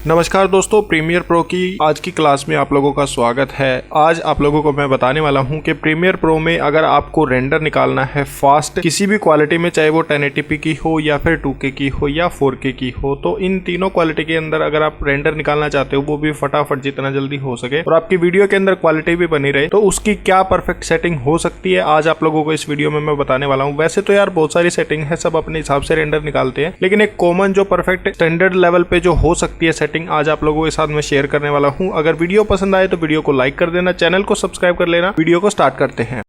नमस्कार दोस्तों, premiere pro की आज की क्लास में आप लोगों का स्वागत है। आज आप लोगों को मैं बताने वाला हूं कि प्रीमियर प्रो में अगर आपको रेंडर निकालना है फास्ट किसी भी क्वालिटी में, चाहे वो 1080p की हो या फिर 2K की हो या 4K की हो, तो इन तीनों क्वालिटी के अंदर अगर आप रेंडर निकालना चाहते हो वो भी फटाफट जितना जल्दी हो सके और आपकी वीडियो के अंदर क्वालिटी भी बनी रहे, तो उसकी क्या परफेक्ट सेटिंग हो सकती है आज आप लोगों को इस वीडियो में मैं बताने वाला हूँ। वैसे तो यार बहुत सारी सेटिंग है, सब अपने हिसाब से रेंडर निकालते हैं, लेकिन एक कॉमन जो परफेक्ट स्टैंडर्ड लेवल पे जो हो सकती है सेटिंग आज आप लोगों के साथ में शेयर करने वाला हूं। अगर वीडियो पसंद आए तो वीडियो को लाइक कर देना, चैनल को सब्सक्राइब कर लेना। वीडियो को स्टार्ट करते हैं।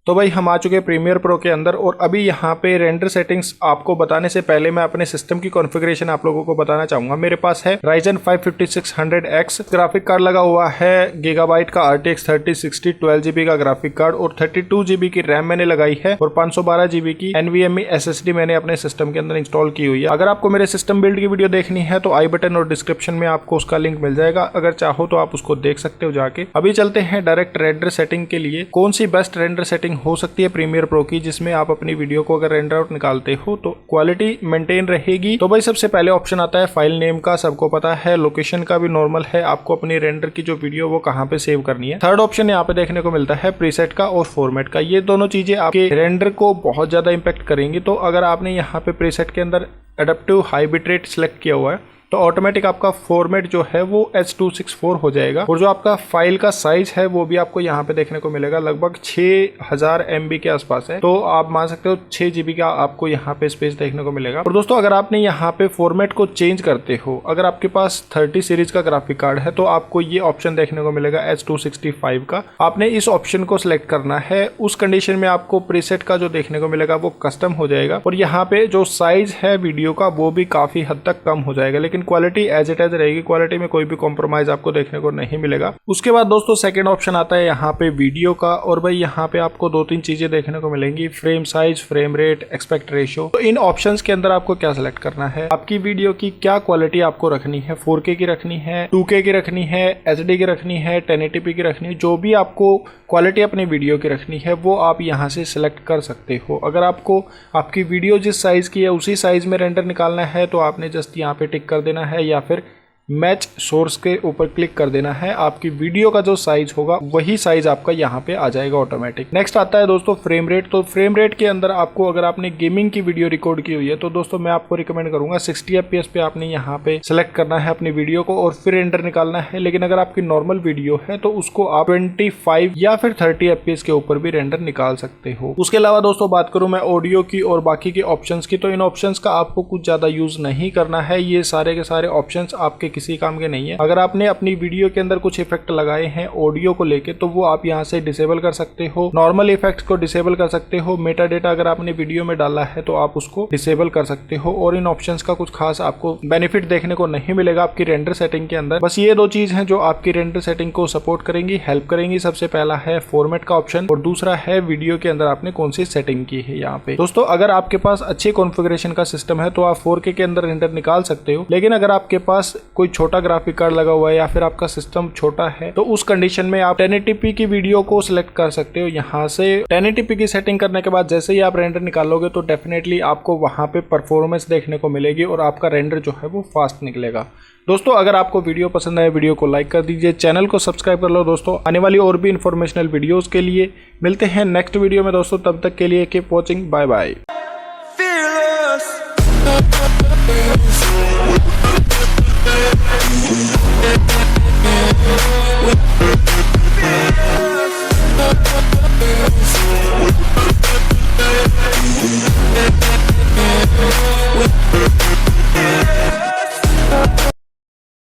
तो भाई हम आ चुके हैं प्रीमियर प्रो के अंदर और अभी यहाँ पे रेंडर सेटिंग्स आपको बताने से पहले मैं अपने सिस्टम की कॉन्फ़िगरेशन आप लोगों को बताना चाहूंगा। मेरे पास है Ryzen 5 5600X ग्राफिक कार्ड लगा हुआ है, गीगाबाइट का RTX 3060 12GB का ग्राफिक कार्ड और 32GB की रैम मैंने लगाई है और 512GB की NVMe SSD मैंने अपने सिस्टम के अंदर इंस्टॉल की हुई है। अगर आपको मेरे सिस्टम बिल्ड की वीडियो देखनी है तो आई बटन और डिस्क्रिप्शन में आपको उसका लिंक मिल जाएगा, अगर चाहो तो आप उसको देख सकते हो जाके। अभी चलते हैं डायरेक्ट रेंडर सेटिंग के लिए। कौन सी बेस्ट रेंडर सेटिंग हो सकती है प्रीमियर प्रो की जिसमें आप अपनी वीडियो को अगर रेंडर आउट निकालते हो तो क्वालिटी मेंटेन रहेगी। तो भाई सबसे पहले ऑप्शन आता है फाइल नेम का, सबको पता है। लोकेशन का भी नॉर्मल है, आपको अपनी रेंडर की जो वीडियो वो कहाँ पे सेव करनी है। थर्ड ऑप्शन यहाँ पे देखने को मिलता है प्रीसेट का और फॉर्मेट का। ये दोनों चीजें आपके रेंडर को बहुत ज्यादा इंपैक्ट करेंगी। तो अगर आपने यहाँ पे प्रीसेट के अंदर adaptive high bit rate select किया हुआ है तो ऑटोमेटिक आपका फॉर्मेट जो है वो H264 हो जाएगा और जो आपका फाइल का साइज है वो भी आपको यहाँ पे देखने को मिलेगा, लगभग 6000 MB के आसपास है। तो आप मान सकते हो 6 GB का आपको यहाँ पे स्पेस देखने को मिलेगा। और दोस्तों अगर आपने यहाँ पे फॉर्मेट को चेंज करते हो, अगर आपके पास 30 सीरीज का ग्राफिक कार्ड है तो आपको ये ऑप्शन देखने को मिलेगा H265 का। आपने इस ऑप्शन को सिलेक्ट करना है। उस कंडीशन में आपको प्रीसेट का जो देखने को मिलेगा वो कस्टम हो जाएगा और यहाँ पे जो साइज है वीडियो का वो भी काफी हद तक कम हो जाएगा, लेकिन क्वालिटी एज इट एज रहेगी। क्वालिटी में कोई भी कॉम्प्रोमाइज आपको देखने को नहीं मिलेगा। उसके बाद दोस्तों सेकंड ऑप्शन आता है यहाँ पे वीडियो का और भाई यहाँ पे आपको दो तीन चीजें देखने को मिलेंगी, frame size, frame rate, aspect ratio. तो इन ऑप्शंस के अंदर आपको क्या सिलेक्ट करना है, आपकी वीडियो की क्या क्वालिटी आपको रखनी है, 4K की रखनी है, 2K की रखनी है, HD की रखनी है, 1080p की रखनी है। जो भी आपको क्वालिटी अपनी वीडियो की रखनी है वो आप यहाँ से सिलेक्ट कर सकते हो। अगर आपको आपकी वीडियो जिस साइज की है उसी साइज में रेंडर निकालना है तो आपने जस्ट यहाँ पे टिक कर देना है या फिर मैच सोर्स के ऊपर क्लिक कर देना है। आपकी वीडियो का जो साइज होगा वही साइज आपका यहाँ पे आ जाएगा ऑटोमेटिक। नेक्स्ट आता है दोस्तों फ्रेम रेट। तो फ्रेम रेट के अंदर आपको अगर आपने गेमिंग की वीडियो रिकॉर्ड की हुई है तो दोस्तों मैं आपको रिकमेंड करूंगा 60 FPS पे आपने यहाँ पे सिलेक्ट करना है अपनी वीडियो को और फिर रेंडर निकालना है। लेकिन अगर आपकी नॉर्मल वीडियो है तो उसको आप 25 या फिर 30 FPS के ऊपर भी रेंडर निकाल सकते हो। उसके अलावा दोस्तों बात करूं मैं ऑडियो की और बाकी के ऑप्शंस की, तो इन ऑप्शंस का आपको कुछ ज्यादा यूज नहीं करना है। ये सारे के सारे ऑप्शंस आपके किसी काम के नहीं है। अगर आपने अपनी वीडियो के अंदर कुछ इफेक्ट लगाए हैं ऑडियो को लेके तो वो आप यहाँ से डिसेबल कर सकते हो। नॉर्मल इफेक्ट्स को डिसेबल कर सकते हो। मेटा डेटा अगर आपने वीडियो में डाला है तो आप उसको डिसेबल कर सकते हो। और इन ऑप्शंस का कुछ खास आपको बेनिफिट देखने को नहीं मिलेगा आपकी रेंडर सेटिंग के अंदर। बस ये दो चीज हैं जो आपकी रेंडर सेटिंग को सपोर्ट करेंगी, हेल्प करेंगी। सबसे पहला है फॉर्मेट का ऑप्शन और दूसरा है वीडियो के अंदर आपने कौन सी सेटिंग की है। यहाँ पे दोस्तों अगर आपके पास अच्छे कॉन्फ़िगरेशन का सिस्टम है तो आप 4K के अंदर रेंडर निकाल सकते हो। लेकिन अगर आपके पास कोई छोटा ग्राफिक कार्ड लगा हुआ है या फिर आपका सिस्टम छोटा है तो उस कंडीशन में आप 1080p की वीडियो को सिलेक्ट कर सकते हो। यहाँ से 1080p की सेटिंग करने के बाद जैसे ही आप रेंडर निकालोगे तो डेफिनेटली आपको वहां पे परफॉर्मेंस देखने को मिलेगी और आपका रेंडर जो है वो फास्ट निकलेगा। दोस्तों अगर आपको वीडियो पसंद आए वीडियो को लाइक कर दीजिए, चैनल को सब्सक्राइब कर लो। दोस्तों आने वाली और भी इंफॉर्मेशनल वीडियोस के लिए मिलते हैं नेक्स्ट वीडियो में दोस्तों। तब तक के लिए कीप वॉचिंग, बाय बाय।